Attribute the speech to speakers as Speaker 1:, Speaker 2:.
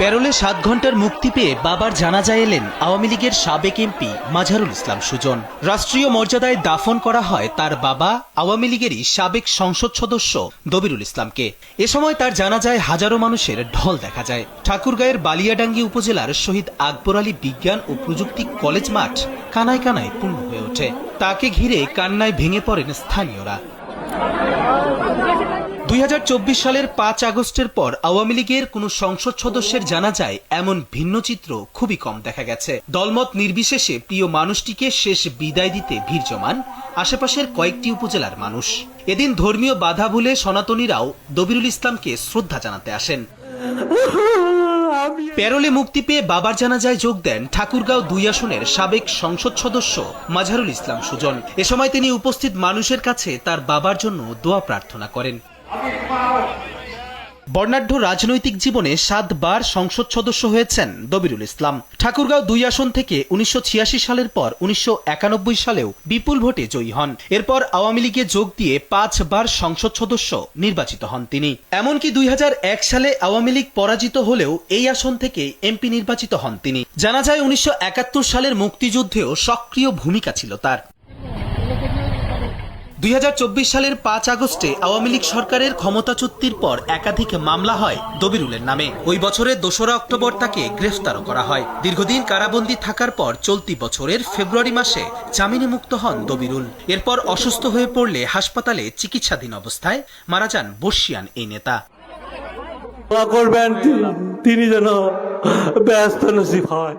Speaker 1: প্যারোলে 7 ঘন্টার মুক্তি পেয়ে বাবার জানাজায় এলেন আওয়ামী লীগের সাবেক এমপি মাঝারুল ইসলাম সুজন। রাষ্ট্রীয় মর্যাদায় দাফন করা হয় তার বাবা আওয়ামী লীগেরই সাবেক সংসদ সদস্য দবিরুল ইসলামকে। এ সময় তার জানাজায় হাজারো মানুষের ঢল দেখা যায়। ঠাকুরগাঁয়ের বালিয়াডাঙ্গি উপজেলার শহীদ আকবর আলী বিজ্ঞান ও প্রযুক্তি কলেজ মাঠ কানায় কানায় পূর্ণ হয়ে ওঠে। তাকে ঘিরে কান্নায় ভেঙে পড়েন স্থানীয়রা। 2024 সালের 5 আগস্টের পর আওয়ামী লীগের কোন সংসদ সদস্যের জানাজায় এমন ভিন্ন চিত্র খুবই কম দেখা গেছে। দলমত নির্বিশেষে প্রিয় মানুষটিকে শেষ বিদায় দিতে ভিড় জমান আশেপাশের কয়েকটি উপজেলার মানুষ। এদিন ধর্মীয় বাধা ভুলে সনাতনীরাও দবিরুল ইসলামকে শ্রদ্ধা জানাতে আসেন। প্যারোলে মুক্তি পেয়ে বাবার জানাজায় যোগ দেন ঠাকুরগাঁও 2 আসনের সাবেক সংসদ সদস্য মাঝারুল ইসলাম সুজন। এ সময় তিনি উপস্থিত মানুষের কাছে তার বাবার জন্য দোয়া প্রার্থনা করেন। বর্ণাঢ্য রাজনৈতিক জীবনে 7 বার সংসদ সদস্য হয়েছেন দবিরুল ইসলাম। ঠাকুরগাঁও 2 আসন থেকে 1986 সালের পর 1991 সালেও বিপুল ভোটে জয়ী হন। এরপর আওয়ামী লীগে যোগ দিয়ে 5 বার সংসদ সদস্য নির্বাচিত হন তিনি। এমনকি 2001 সালে আওয়ামী লীগ পরাজিত হলেও এই আসন থেকে এমপি নির্বাচিত হন তিনি। জানা যায় 1971 সালের মুক্তিযুদ্ধেও সক্রিয় ভূমিকা ছিল তার। 2024 সালের 5 আগস্টে আওয়ামী লীগ সরকারের ক্ষমতাচ্যুতির পর একাধিক মামলা হয় দবিরুলের নামে। ওই বছরের 2 অক্টোবর তাকে গ্রেফতারও করা হয়। দীর্ঘদিন কারাবন্দী থাকার পর চলতি বছরের ফেব্রুয়ারি মাসে জামিনে মুক্ত হন দবিরুল। এরপর অসুস্থ হয়ে পড়লে হাসপাতালে চিকিৎসাধীন অবস্থায় মারা যান বর্ষিয়ান এই নেতা।
Speaker 2: তিনি যেন ব্যস্ত নসিব হয়।